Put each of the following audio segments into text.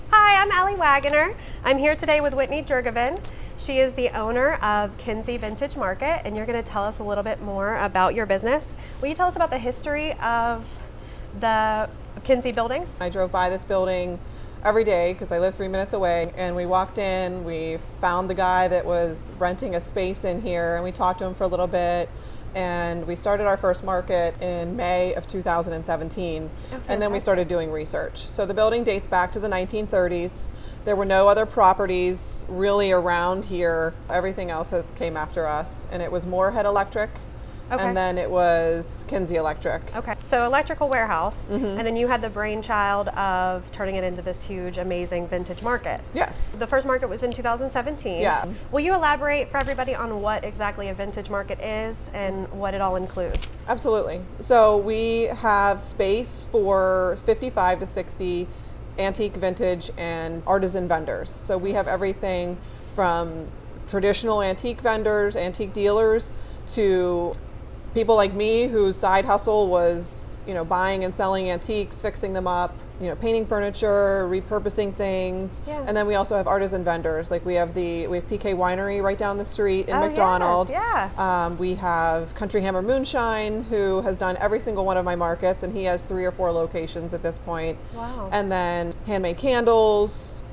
Hi, I'm Allie Wagoner. I'm here today with Whitney Jurgovan. She is the owner of KINSEY Vintage Market, and you're going to tell us a little bit more about your business. Will you tell us about the history of the KINSEY building? I drove by this building every day because I live 3 minutes away, and we walked in, we found the guy that was renting a space in here, and we talked to him for a little bit. And we started our first market in May of 2017, and then we started doing research. So the building dates back to the 1930s. There were no other properties really around here. Everything else came after us, and it was Moorhead Electric, and then it was KINSEY Electric. Okay, so electrical warehouse, and then you had the brainchild of turning it into this huge, amazing vintage market. Yes. The first market was in 2017. Yeah. Will you elaborate for everybody on what exactly a vintage market is and what it all includes? Absolutely. So we have space for 55 to 60 antique, vintage, and artisan vendors. So we have everything from traditional antique vendors, antique dealers, to people like me whose side hustle was, buying and selling antiques, fixing them up, painting furniture, repurposing things. Yeah. And then we also have artisan vendors. Like we have PK Winery right down the street in McDonald. Yes, yeah. We have Country Hammer Moonshine, who has done every single one of my markets, and he has 3 or 4 locations at this point. Wow. And then handmade candles,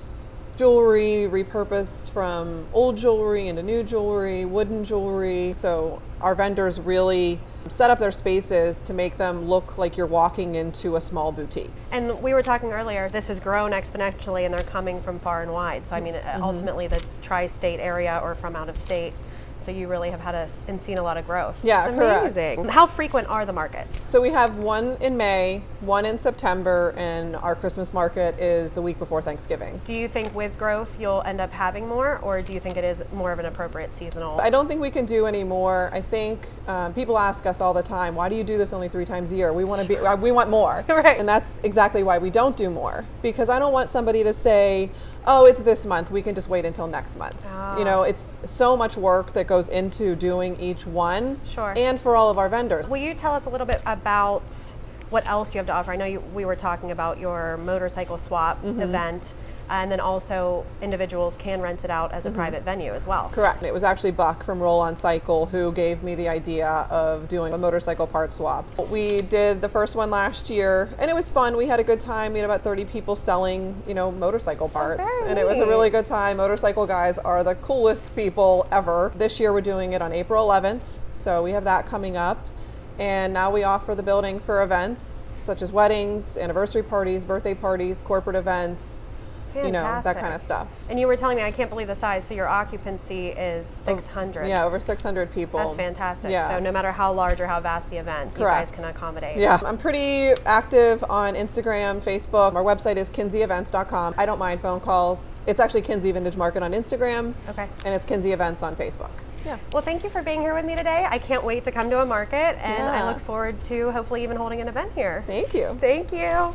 jewelry repurposed from old jewelry into new jewelry, wooden jewelry. So our vendors really set up their spaces to make them look like you're walking into a small boutique. And we were talking earlier, this has grown exponentially and they're coming from far and wide. So I mean, ultimately the tri-state area or from out of state. So you really have had and seen a lot of growth. Yeah, it's amazing. Correct. How frequent are the markets? So we have one in May, one in September, and our Christmas market is the week before Thanksgiving. Do you think with growth you'll end up having more, or do you think it is more of an appropriate seasonal? I don't think we can do any more. I think people ask us all the time, why do you do this only 3 times a year? We want more. Right. And that's exactly why we don't do more, because I don't want somebody to say, oh, it's this month, we can just wait until next month. Oh. It's so much work that goes into doing each one. Sure. And for all of our vendors. Will you tell us a little bit about what else you have to offer? I know we were talking about your motorcycle swap event, and then also individuals can rent it out as a private venue as well. Correct. It was actually Buck from Roll On Cycle who gave me the idea of doing a motorcycle part swap. We did the first one last year, and it was fun. We had a good time. We had about 30 people selling, motorcycle parts, and it was a really good time. Motorcycle guys are the coolest people ever. This year we're doing it on April 11th, so we have that coming up. And now we offer the building for events such as weddings, anniversary parties, birthday parties, corporate events. Fantastic. That kind of stuff. And you were telling me, I can't believe the size, so your occupancy is 600. Yeah, over 600 people. That's fantastic. Yeah. So no matter how large or how vast the event, Correct. You guys can accommodate. Yeah, I'm pretty active on Instagram, Facebook. Our website is KINSEYEvents.com. I don't mind phone calls. It's actually KINSEY Vintage Market on Instagram. Okay. And it's KINSEY Events on Facebook. Yeah. Well, thank you for being here with me today. I can't wait to come to a market, and I Yeah. look forward to hopefully even holding an event here. Thank you. Thank you.